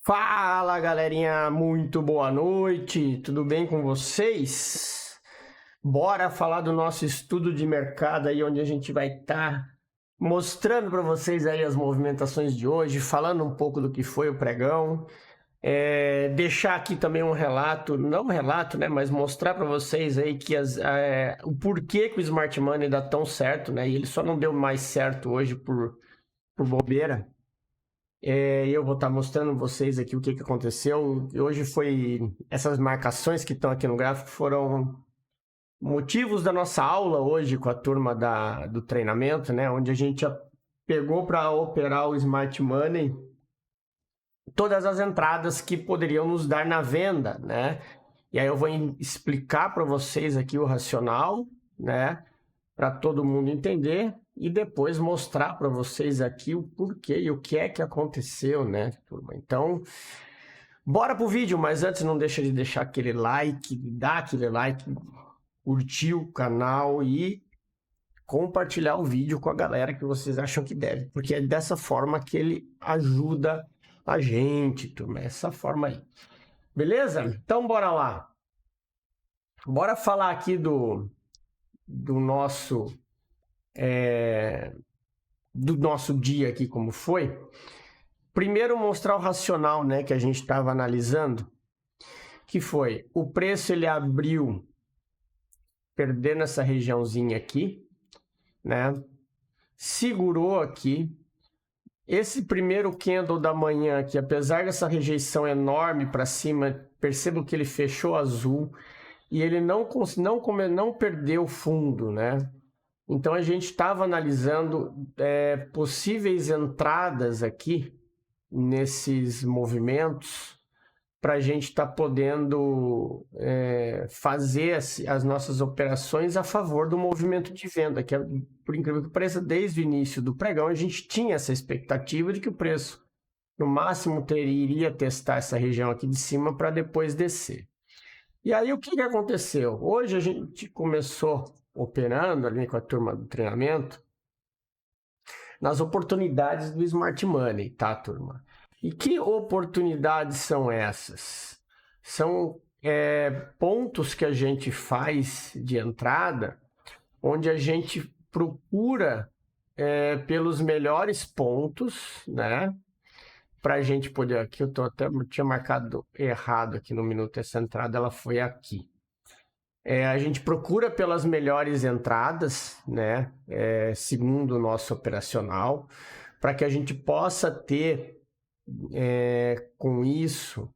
Fala galerinha, muito boa noite, tudo bem com vocês? Bora falar do nosso estudo de mercado aí, onde a gente vai estar mostrando para vocês aí as movimentações de hoje, falando um pouco do que foi o pregão, deixar aqui também um relato, não um relato, né, mas mostrar para vocês aí que o porquê que o Smart Money dá tão certo, né, e ele só não deu mais certo hoje por bobeira. Eu vou estar mostrando vocês aqui o que aconteceu. Hoje essas marcações que estão aqui no gráfico foram motivos da nossa aula hoje com a turma do treinamento, né? Onde a gente pegou para operar o Smart Money todas as entradas que poderiam nos dar na venda, né? E aí eu vou explicar para vocês aqui o racional, né? Para todo mundo entender e depois mostrar para vocês aqui o porquê e o que é que aconteceu, né, turma? Então, bora pro vídeo, mas antes não deixa de deixar aquele like, dar aquele like, curtir o canal e compartilhar o vídeo com a galera que vocês acham que deve, porque é dessa forma que ele ajuda a gente, turma, essa forma aí. Beleza? Então bora lá. Bora falar aqui do nosso do nosso dia aqui, como foi. Primeiro mostrar o racional, né, que a gente estava analisando, que foi o preço, ele abriu perdendo essa regiãozinha aqui, né, segurou aqui. Esse primeiro candle da manhã aqui, apesar dessa rejeição enorme para cima, percebo que ele fechou azul e ele não perdeu fundo, né? Então a gente estava analisando possíveis entradas aqui nesses movimentos para a gente estar podendo fazer as nossas operações a favor do movimento de venda, que por incrível que pareça, desde o início do pregão a gente tinha essa expectativa de que o preço no máximo iria testar essa região aqui de cima para depois descer. E aí o que aconteceu? Hoje a gente começou operando ali com a turma do treinamento nas oportunidades do Smart Money, tá, turma? E que oportunidades são essas? São pontos que a gente faz de entrada, onde a gente procura pelos melhores pontos, né? Para a gente poder... Aqui eu tinha marcado errado aqui no minuto, essa entrada ela foi aqui. A gente procura pelas melhores entradas, né, segundo o nosso operacional, para que a gente possa ter, com isso,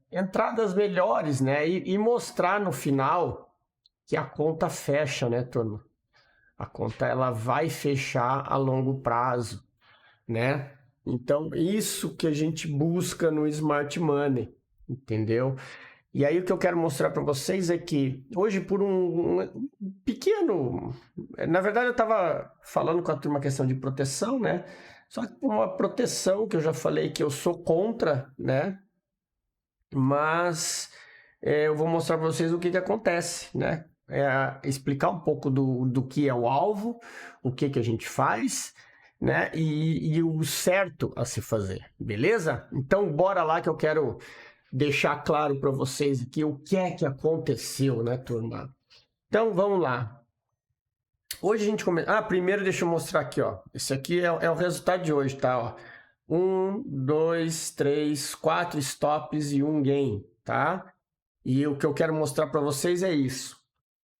entradas melhores, né, e mostrar no final que a conta fecha, né, turma? A conta ela vai fechar a longo prazo, né? Então, isso que a gente busca no Smart Money, entendeu? E aí o que eu quero mostrar para vocês é que hoje por um pequeno... Na verdade eu estava falando com a turma a questão de proteção, né? Só que por uma proteção que eu já falei que eu sou contra, né? Mas eu vou mostrar para vocês o que acontece, né? Explicar um pouco do que é o alvo, o que a gente faz, né? E o certo a se fazer, beleza? Então bora lá que eu quero deixar claro para vocês aqui o que é que aconteceu, né, turma? Então, vamos lá. Hoje a gente começa... primeiro deixa eu mostrar aqui, ó. Esse aqui é o resultado de hoje, tá? Ó. 1, 2, 3, 4 stops e 1 gain, tá? E o que eu quero mostrar para vocês é isso.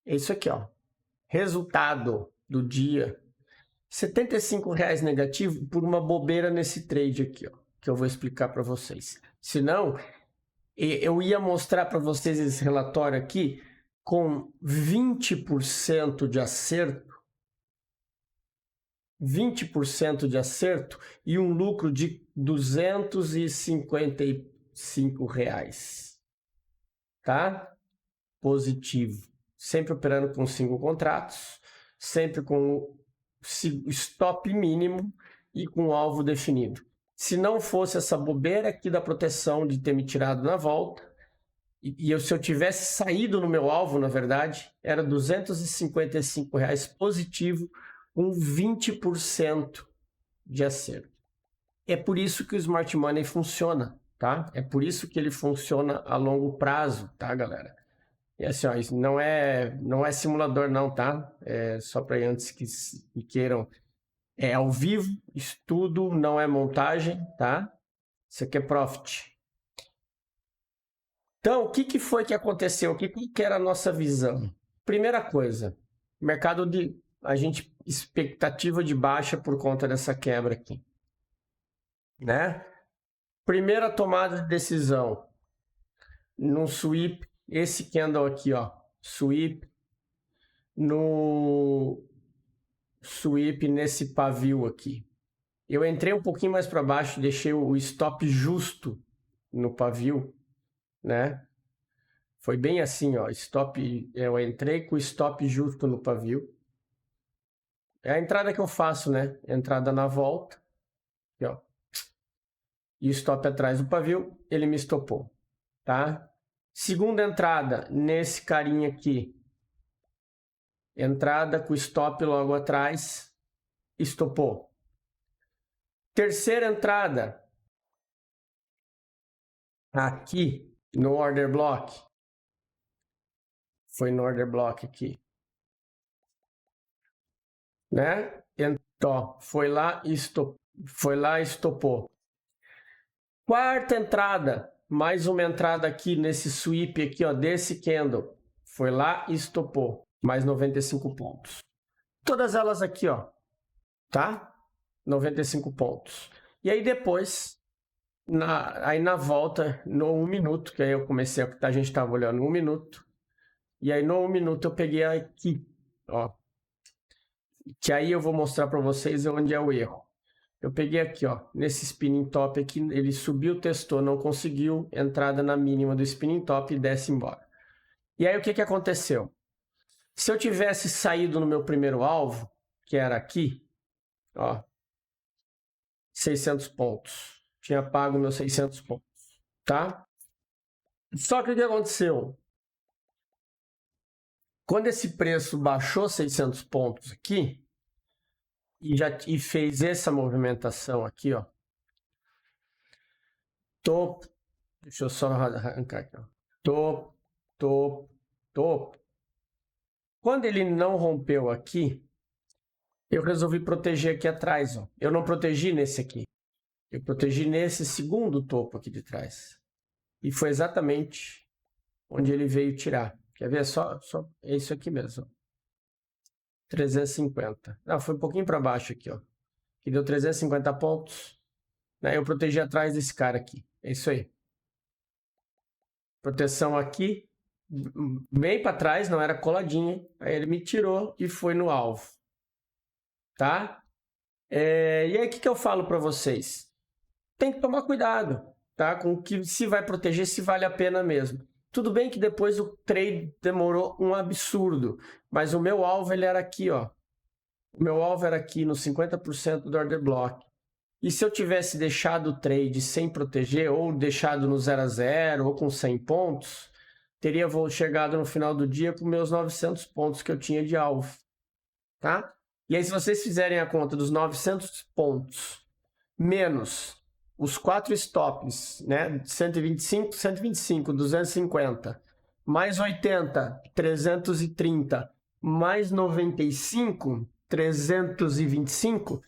É isso aqui, ó. Resultado do dia. R$75 negativo por uma bobeira nesse trade aqui, ó. Que eu vou explicar para vocês. Senão... eu ia mostrar para vocês esse relatório aqui com 20% de acerto, 20% de acerto e um lucro de R$255, tá? Positivo. Sempre operando com 5 contratos, sempre com stop mínimo e com alvo definido. Se não fosse essa bobeira aqui da proteção de ter me tirado na volta, se eu tivesse saído no meu alvo, na verdade, era R$255 positivo, com 20% de acerto. É por isso que o Smart Money funciona, tá? É por isso que ele funciona a longo prazo, tá, galera? E assim, ó, isso não é simulador não, tá? É só para antes que queiram. É ao vivo, estudo, não é montagem, tá? Isso aqui é Profit. Então, o que foi que aconteceu? O que era a nossa visão? Primeira coisa, mercado de expectativa de baixa por conta dessa quebra aqui, né? Primeira tomada de decisão no sweep, esse candle aqui, ó, sweep no sweep nesse pavio aqui. Eu entrei um pouquinho mais para baixo, deixei o stop justo no pavio, né? Foi bem assim, ó, stop, eu entrei com o stop justo no pavio. É a entrada que eu faço, né? Entrada na volta, aqui, ó. E o stop atrás do pavio, ele me estopou, tá? Segunda entrada, nesse carinha aqui. Entrada com stop logo atrás, estopou. Terceira entrada, aqui no order block. Foi no order block aqui. Né? Então, foi lá e estopou. Quarta entrada, mais uma entrada aqui nesse sweep aqui, ó, desse candle. Foi lá e estopou, mais 95 pontos. Todas elas aqui, ó, tá? 95 pontos. E aí depois, na volta, no 1 minuto, que aí eu comecei, a gente estava olhando 1 minuto. E aí no 1 minuto eu peguei aqui, ó. Que aí eu vou mostrar para vocês onde é o erro. Eu peguei aqui, ó, nesse spinning top aqui, ele subiu, testou, não conseguiu, entrada na mínima do spinning top e desce embora. E aí o que aconteceu? Se eu tivesse saído no meu primeiro alvo, que era aqui, ó, 600 pontos. Tinha pago meus 600 pontos, tá? Só que o que aconteceu? Quando esse preço baixou 600 pontos aqui, e fez essa movimentação aqui, ó. Topo. Deixa eu só arrancar aqui, ó. Topo, topo, topo. Quando ele não rompeu aqui, eu resolvi proteger aqui atrás, ó. Eu não protegi nesse aqui. Eu protegi nesse segundo topo aqui de trás. E foi exatamente onde ele veio tirar. Quer ver? Só é isso aqui mesmo. 350. Não, foi um pouquinho para baixo aqui, ó. Que deu 350 pontos. Né? Eu protegi atrás desse cara aqui. É isso aí. Proteção aqui. Bem para trás, não era coladinha. Aí ele me tirou e foi no alvo. Tá? E aí o que eu falo para vocês? Tem que tomar cuidado, tá? Com que se vai proteger, se vale a pena mesmo. Tudo bem que depois o trade demorou um absurdo, mas o meu alvo ele era aqui, ó. O meu alvo era aqui no 50% do order block. E se eu tivesse deixado o trade sem proteger, ou deixado no 0 a 0, ou com 100 pontos, teria chegado no final do dia com meus 900 pontos que eu tinha de alvo, tá? E aí se vocês fizerem a conta dos 900 pontos, menos os 4 stops, né? 125, 125, 250, mais 80, 330, mais 95, 325,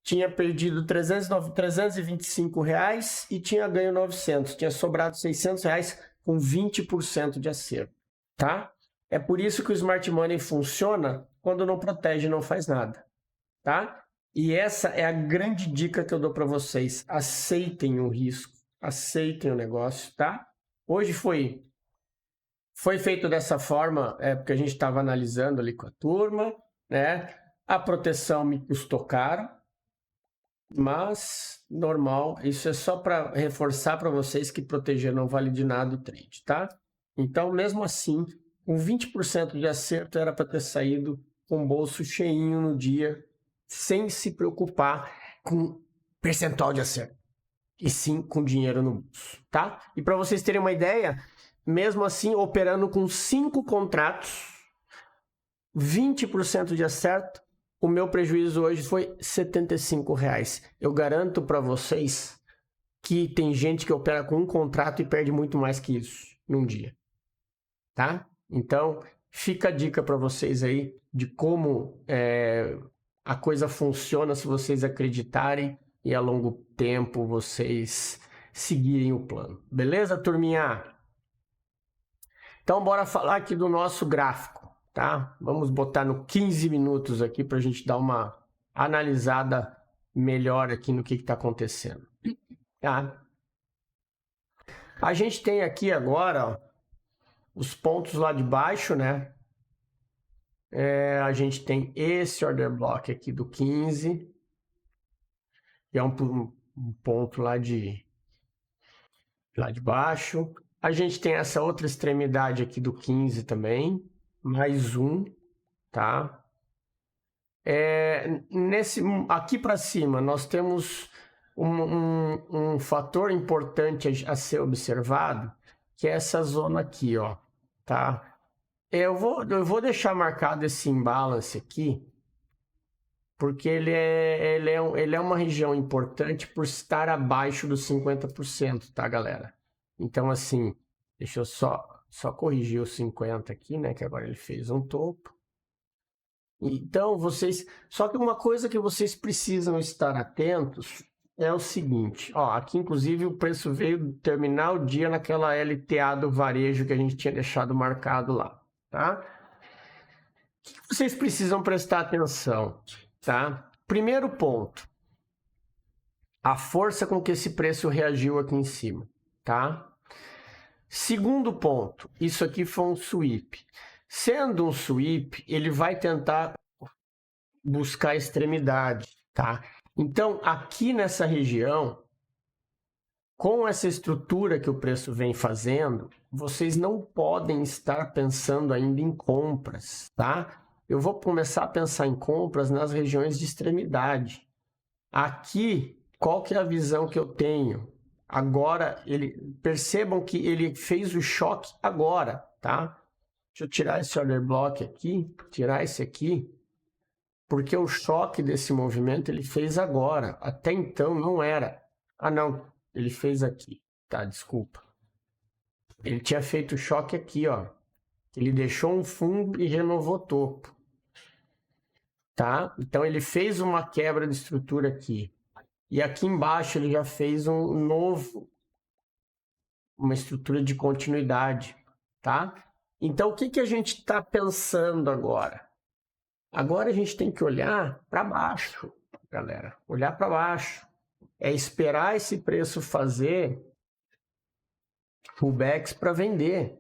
tinha perdido 325 reais e tinha ganho 900. Tinha sobrado 600 reais com 20% de acerto, tá? É por isso que o Smart Money funciona quando não protege, não faz nada, tá? E essa é a grande dica que eu dou para vocês. Aceitem o risco, aceitem o negócio, tá? Hoje foi feito dessa forma, porque a gente estava analisando ali com a turma, né? A proteção me custou caro, mas normal. Isso é só para reforçar para vocês que proteger não vale de nada o trade, tá? Então, mesmo assim, com 20% de acerto era para ter saído com o bolso cheinho no dia, sem se preocupar com percentual de acerto, e sim com dinheiro no bolso, tá? E para vocês terem uma ideia, mesmo assim, operando com 5 contratos, 20% de acerto, o meu prejuízo hoje foi R$ 75. Eu garanto para vocês que tem gente que opera com um contrato e perde muito mais que isso num dia, tá? Então, fica a dica para vocês aí de como a coisa funciona se vocês acreditarem e a longo tempo vocês seguirem o plano. Beleza, turminha? Então, bora falar aqui do nosso gráfico, tá? Vamos botar no 15 minutos aqui para a gente dar uma analisada melhor aqui no que está acontecendo, tá? A gente tem aqui agora, ó, os pontos lá de baixo, né? A gente tem esse order block aqui do 15, que é um ponto lá de baixo. A gente tem essa outra extremidade aqui do 15 também, mais um, tá? Aqui para cima nós temos um fator importante a ser observado, que é essa zona aqui, ó, tá? Eu vou deixar marcado esse imbalance aqui, porque ele é uma região importante por estar abaixo dos 50%, tá, galera? Então, assim, deixa eu só corrigir o 50 aqui, né? Que agora ele fez um topo. Então, só que uma coisa que vocês precisam estar atentos é o seguinte, ó, aqui inclusive o preço veio terminar o dia naquela LTA do varejo que a gente tinha deixado marcado lá, tá? O que vocês precisam prestar atenção, tá? Primeiro ponto, a força com que esse preço reagiu aqui em cima, tá? Segundo ponto, isso aqui foi um sweep. Sendo um sweep, ele vai tentar buscar a extremidade, tá? Então, aqui nessa região, com essa estrutura que o preço vem fazendo, vocês não podem estar pensando ainda em compras, tá? Eu vou começar a pensar em compras nas regiões de extremidade. Aqui, qual que é a visão que eu tenho? Agora, percebam que ele fez o choque agora, tá? Deixa eu tirar esse order block aqui, tirar esse aqui, porque o choque desse movimento ele fez agora. Até então não era. Ah, não, ele fez aqui, tá? Desculpa. Ele tinha feito o choque aqui, ó. Ele deixou um fundo e renovou topo, tá? Então ele fez uma quebra de estrutura aqui. E aqui embaixo ele já fez uma estrutura de continuidade, tá? Então o que a gente está pensando agora? Agora a gente tem que olhar para baixo, galera. Olhar para baixo. É esperar esse preço fazer pullbacks para vender,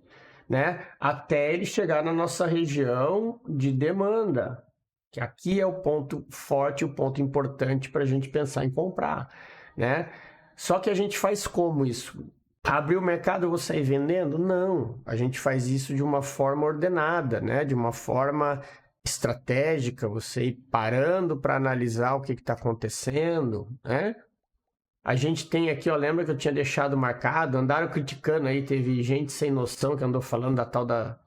né? Até ele chegar na nossa região de demanda, que aqui é o ponto forte, o ponto importante para a gente pensar em comprar, né? Só que a gente faz como isso? Abrir o mercado e vou sair vendendo? Não, a gente faz isso de uma forma ordenada, né? De uma forma estratégica, você ir parando para analisar o que está acontecendo, né? A gente tem aqui, ó, lembra que eu tinha deixado marcado, andaram criticando aí, teve gente sem noção que andou falando da tal da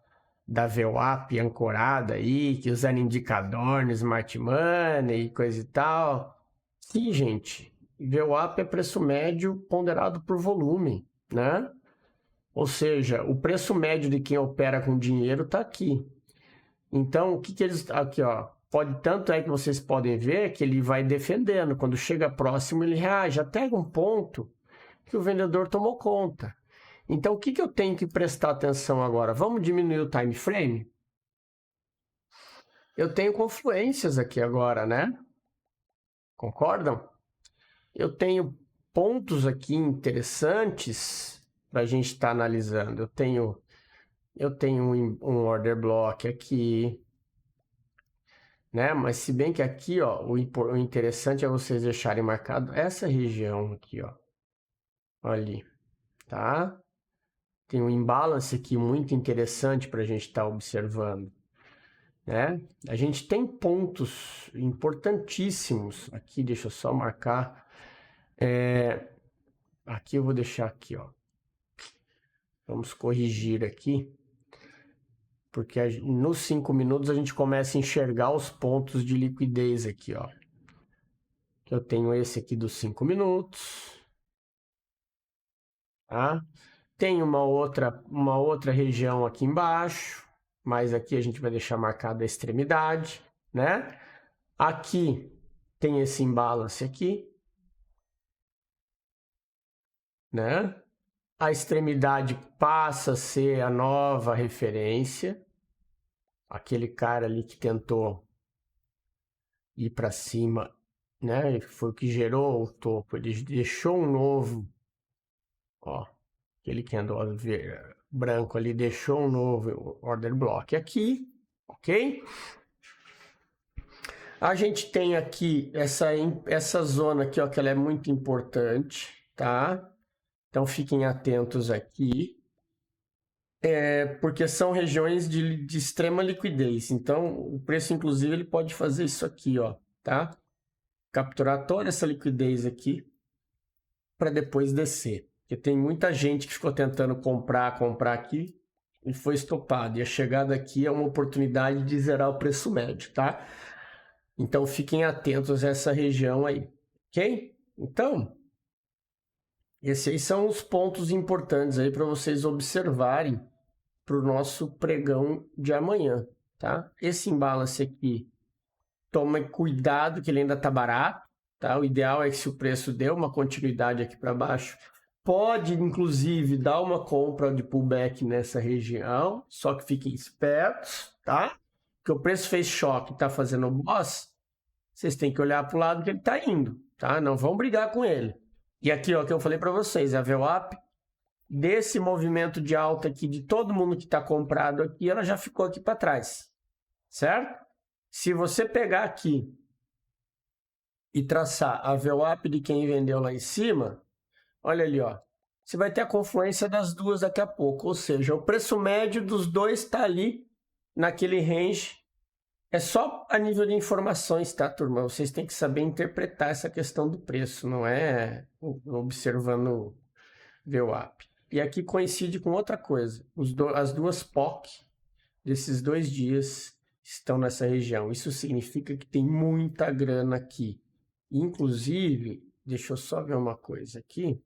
VWAP ancorada aí, que usando indicador no Smart Money e coisa e tal. Sim, gente, VWAP é preço médio ponderado por volume, né? Ou seja, o preço médio de quem opera com dinheiro está aqui. Então, o que eles... Aqui, ó. Tanto é que vocês podem ver que ele vai defendendo. Quando chega próximo, ele reage. Até um ponto que o vendedor tomou conta. Então, o que eu tenho que prestar atenção agora? Vamos diminuir o time frame? Eu tenho confluências aqui agora, né? Concordam? Eu tenho pontos aqui interessantes para a gente estar analisando. Eu tenho um order block aqui, né? Mas se bem que aqui, ó, o interessante é vocês deixarem marcado essa região aqui, ó, ali, tá? Tem um imbalance aqui muito interessante para a gente estar observando, né? A gente tem pontos importantíssimos aqui, deixa eu só marcar. Aqui eu vou deixar aqui, ó. Vamos corrigir aqui. porque nos 5 minutos a gente começa a enxergar os pontos de liquidez aqui, ó. Eu tenho esse aqui dos 5 minutos, tá? Tem uma outra região aqui embaixo, mas aqui a gente vai deixar marcada a extremidade, né? Aqui tem esse imbalance aqui, né? A extremidade passa a ser a nova referência. Aquele cara ali que tentou ir para cima, né? Foi o que gerou o topo. Ele deixou um novo, ó, aquele que andou branco ali deixou um novo order block aqui, ok? A gente tem aqui essa zona aqui, ó, que ela é muito importante, tá? Então fiquem atentos aqui, porque são regiões de extrema liquidez. Então o preço, inclusive, ele pode fazer isso aqui, ó, tá? Capturar toda essa liquidez aqui para depois descer. Porque tem muita gente que ficou tentando comprar aqui e foi estopado. E a chegada aqui é uma oportunidade de zerar o preço médio, tá? Então fiquem atentos a essa região aí, ok? Então, esses aí são os pontos importantes aí para vocês observarem para o nosso pregão de amanhã, tá? Esse imbalance aqui, tome cuidado que ele ainda está barato, tá? O ideal é que se o preço deu uma continuidade aqui para baixo, pode inclusive dar uma compra de pullback nessa região, só que fiquem espertos, tá? Porque o preço fez choque, está fazendo boss, vocês têm que olhar para o lado que ele está indo, tá? Não vão brigar com ele. E aqui, ó, que eu falei para vocês, a VWAP, desse movimento de alta aqui, de todo mundo que está comprado aqui, ela já ficou aqui para trás, certo? Se você pegar aqui e traçar a VWAP de quem vendeu lá em cima, olha ali, ó, você vai ter a confluência das duas daqui a pouco, ou seja, o preço médio dos dois está ali naquele range. É só a nível de informações, tá, turma? Vocês têm que saber interpretar essa questão do preço, não é observando VWAP. E aqui coincide com outra coisa. As duas POC desses 2 dias estão nessa região. Isso significa que tem muita grana aqui. Inclusive, deixa eu só ver uma coisa aqui.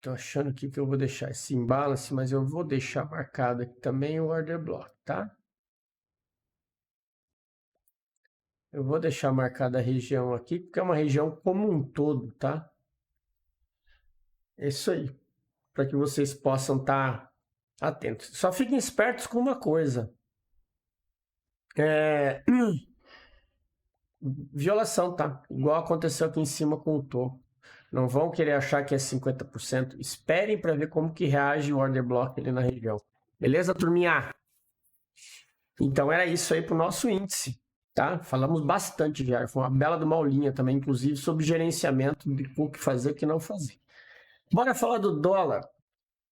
Tô achando aqui que eu vou deixar esse imbalance, mas eu vou deixar marcado aqui também o order block, tá? Eu vou deixar marcada a região aqui, porque é uma região como um todo, tá? É isso aí, para que vocês possam estar atentos. Só fiquem espertos com uma coisa. Violação, tá? Igual aconteceu aqui em cima com o topo. Não vão querer achar que é 50%. Esperem para ver como que reage o order block ali na região. Beleza, turminha? Então era isso aí para o nosso índice, tá? Falamos bastante já. Foi uma bela de uma aulinha também, inclusive, sobre gerenciamento de o que fazer e o que não fazer. Bora falar do dólar.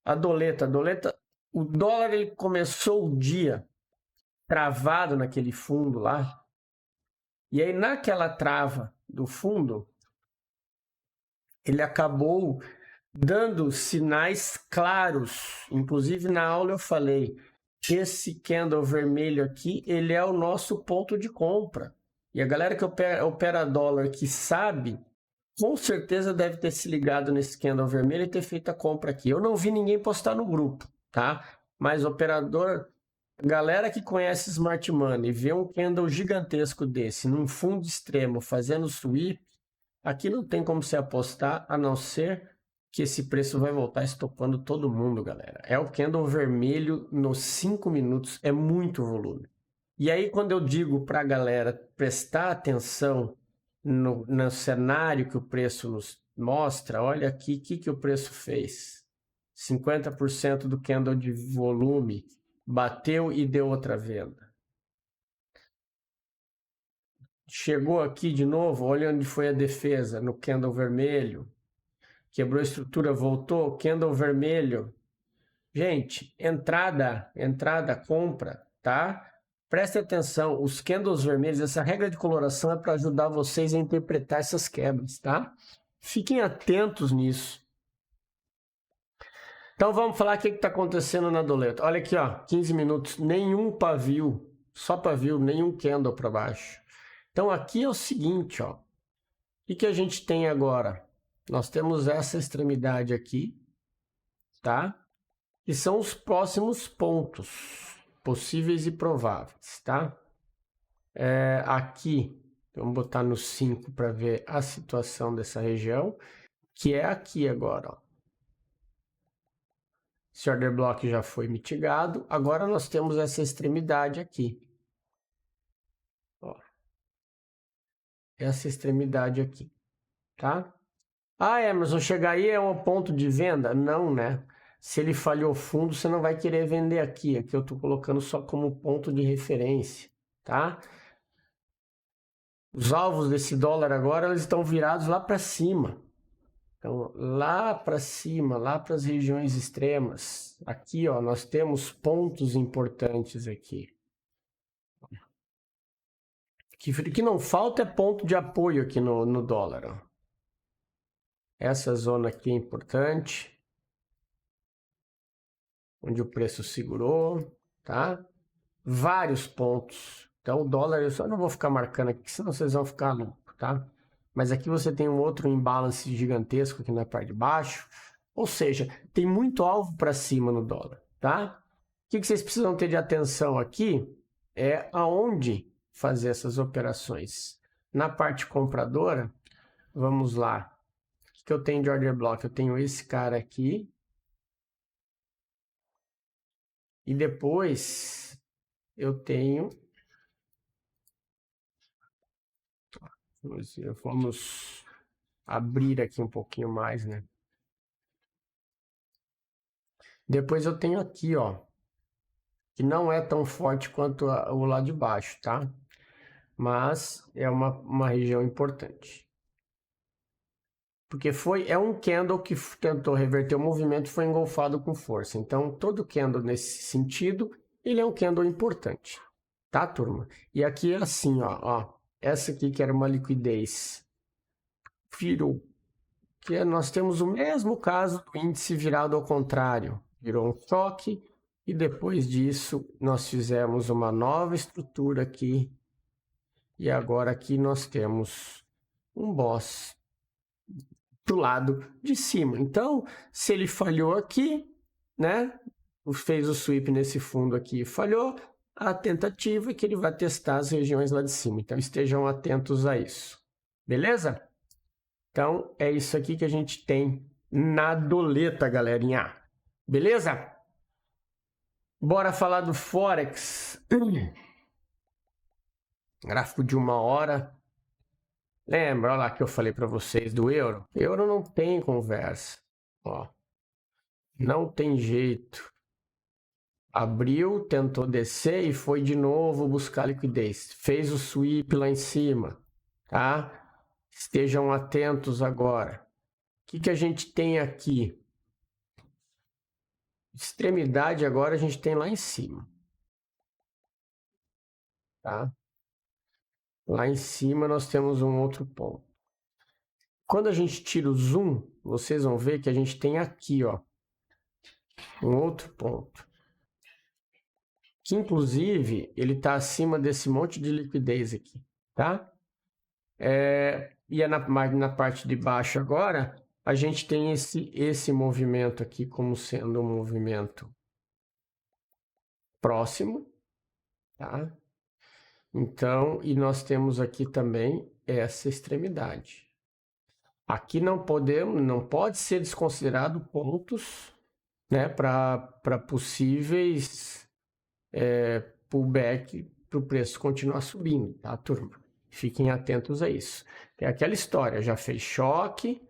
A doleta. O dólar ele começou o dia travado naquele fundo lá. E aí naquela trava do fundo, ele acabou dando sinais claros. Inclusive na aula eu falei, esse candle vermelho aqui, ele é o nosso ponto de compra. E a galera que opera dólar que sabe, com certeza deve ter se ligado nesse candle vermelho e ter feito a compra aqui. Eu não vi ninguém postar no grupo, tá? Mas operador, galera que conhece Smart Money, vê um candle gigantesco desse, num fundo extremo, fazendo sweep, aqui não tem como você apostar, a não ser que esse preço vai voltar estopando todo mundo, galera. É o candle vermelho nos 5 minutos, é muito volume. E aí, quando eu digo para a galera prestar atenção no cenário que o preço nos mostra, olha aqui o que o preço fez. 50% do candle de volume, bateu e deu outra venda. Chegou aqui de novo, olha onde foi a defesa, no candle vermelho. Quebrou a estrutura, voltou, candle vermelho. Gente, entrada, compra, tá? Preste atenção, os candles vermelhos, essa regra de coloração é para ajudar vocês a interpretar essas quebras, tá? Fiquem atentos nisso. Então vamos falar o que está acontecendo na doleta. Olha aqui, ó, 15 minutos, nenhum pavio, só pavio, nenhum candle para baixo. Então aqui é o seguinte, ó. O que a gente tem agora? Nós temos essa extremidade aqui, tá? Que são os próximos pontos possíveis e prováveis, tá? Aqui, vamos botar no 5 para ver a situação dessa região, que é aqui agora, ó. Esse order block já foi mitigado. Agora nós temos essa extremidade aqui. Ó. Essa extremidade aqui, tá? Ah, Emerson, chegar aí é um ponto de venda? Não, né? Se ele falhou fundo, você não vai querer vender aqui. Aqui eu estou colocando só como ponto de referência, tá? Os alvos desse dólar agora, eles estão virados lá para cima. Então, lá para cima, lá para as regiões extremas. Aqui, ó, nós temos pontos importantes aqui. O que não falta é ponto de apoio aqui no dólar, ó. Essa zona aqui é importante. Onde o preço segurou, tá? Vários pontos. Então, o dólar, eu só não vou ficar marcando aqui, senão vocês vão ficar loucos, tá? Mas aqui você tem um outro imbalance gigantesco aqui na parte de baixo. Ou seja, tem muito alvo para cima no dólar, tá? O que vocês precisam ter de atenção aqui é aonde fazer essas operações. Na parte compradora, vamos lá. O que eu tenho de order block? Eu tenho esse cara aqui. E depois eu tenho... Vamos abrir aqui um pouquinho mais, né? Depois eu tenho aqui, ó, que não é tão forte quanto o lado de baixo, tá? Mas é uma região importante. Porque é um candle que tentou reverter o movimento e foi engolfado com força. Então, todo candle nesse sentido, ele é um candle importante, tá, turma? E aqui é assim, ó, essa aqui que era uma liquidez virou, que nós temos o mesmo caso do índice virado ao contrário, virou um choque e depois disso nós fizemos uma nova estrutura aqui e agora aqui nós temos um boss do lado de cima. Então, se ele falhou aqui, né, fez o sweep nesse fundo aqui e falhou, a tentativa é que ele vai testar as regiões lá de cima. Então, estejam atentos a isso. Beleza? Então, é isso aqui que a gente tem na doleta, galerinha. Beleza? Bora falar do Forex. Gráfico de 1 hora. Lembra, olha lá que eu falei para vocês do euro? Euro não tem conversa. Ó, não tem jeito. Abriu, tentou descer e foi de novo buscar liquidez. Fez o sweep lá em cima, tá? Estejam atentos agora. O que a gente tem aqui? Extremidade agora a gente tem lá em cima, tá? Lá em cima nós temos um outro ponto. Quando a gente tira o zoom, vocês vão ver que a gente tem aqui, ó, um outro ponto. Que inclusive ele está acima desse monte de liquidez aqui, tá? E na parte de baixo agora, a gente tem esse movimento aqui como sendo um movimento próximo, tá? Então, e nós temos aqui também essa extremidade. Aqui não pode ser desconsiderado pontos, né, para possíveis pullback para o preço continuar subindo, tá, turma? Fiquem atentos a isso. É aquela história, já fez choque,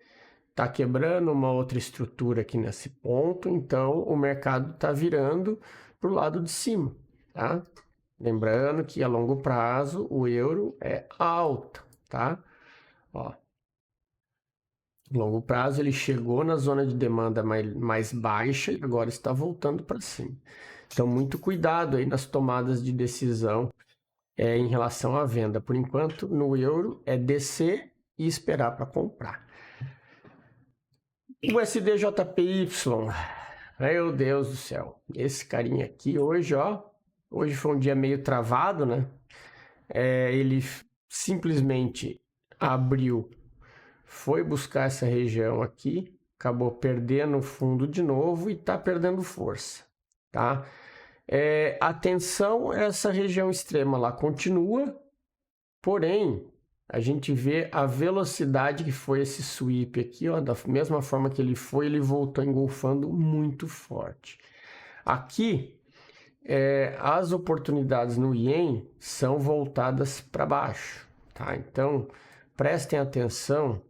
está quebrando uma outra estrutura aqui nesse ponto, então o mercado está virando para o lado de cima, tá? Lembrando que a longo prazo o euro é alta, tá? Ó, longo prazo ele chegou na zona de demanda mais baixa e agora está voltando para cima. Então, muito cuidado aí nas tomadas de decisão em relação à venda. Por enquanto, no euro é descer e esperar para comprar. O USDJPY, Meu Deus do céu. Esse carinha aqui hoje, ó. Hoje foi um dia meio travado, né? Ele simplesmente abriu, foi buscar essa região aqui, acabou perdendo o fundo de novo e tá perdendo força, tá? Atenção, essa região extrema lá continua, porém, a gente vê a velocidade que foi esse sweep aqui, ó, da mesma forma que ele foi, ele voltou engolfando muito forte. Aqui, as oportunidades no Ien são voltadas para baixo, tá? Então, prestem atenção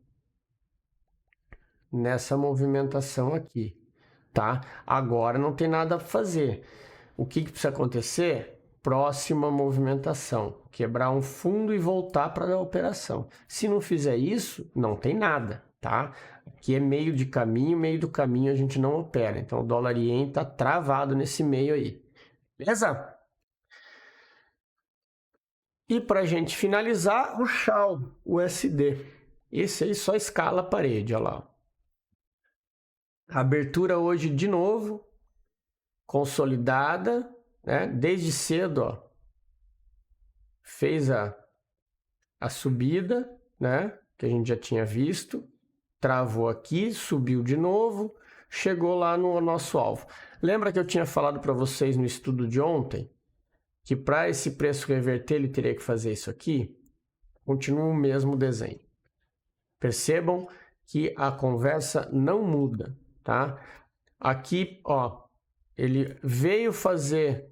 nessa movimentação aqui, tá? Agora não tem nada a fazer. O que precisa acontecer? Próxima movimentação, quebrar um fundo e voltar para a operação. Se não fizer isso, não tem nada, tá? Aqui é meio do caminho a gente não opera. Então o dólar ien está travado nesse meio aí, beleza? E para a gente finalizar, o Shao USD. Esse aí só escala a parede, olha lá. Abertura hoje de novo, consolidada, né? Desde cedo, ó, fez a subida, né? Que a gente já tinha visto, travou aqui, subiu de novo, chegou lá no nosso alvo. Lembra que eu tinha falado para vocês no estudo de ontem que para esse preço reverter ele teria que fazer isso aqui? Continua o mesmo desenho. Percebam que a conversa não muda, tá? Aqui, ó, ele veio fazer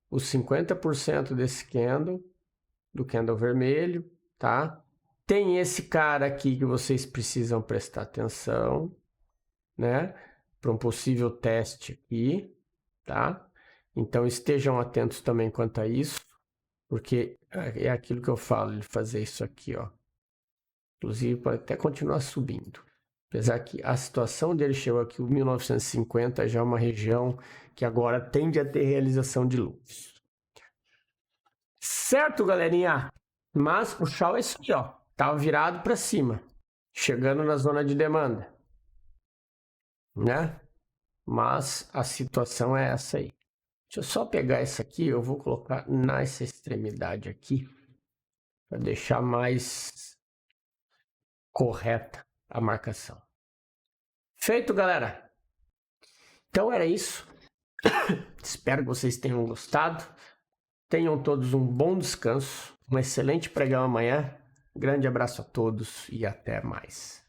os 50% desse candle, do candle vermelho, tá? Tem esse cara aqui que vocês precisam prestar atenção, né? Para um possível teste aqui, tá? Então estejam atentos também quanto a isso, porque é aquilo que eu falo, ele fazer isso aqui, ó. Inclusive pode até continuar subindo. Apesar que a situação dele chegou aqui, o 1950 já é uma região que agora tende a ter realização de lucros. Certo, galerinha? Mas o Shao é isso aqui, ó. Tá virado para cima, chegando na zona de demanda, né? Mas a situação é essa aí. Deixa eu só pegar essa aqui, eu vou colocar nessa extremidade aqui, para deixar mais correta a marcação. Feito, galera? Então era isso. Espero que vocês tenham gostado. Tenham todos um bom descanso, um excelente pregão amanhã. Grande abraço a todos e até mais.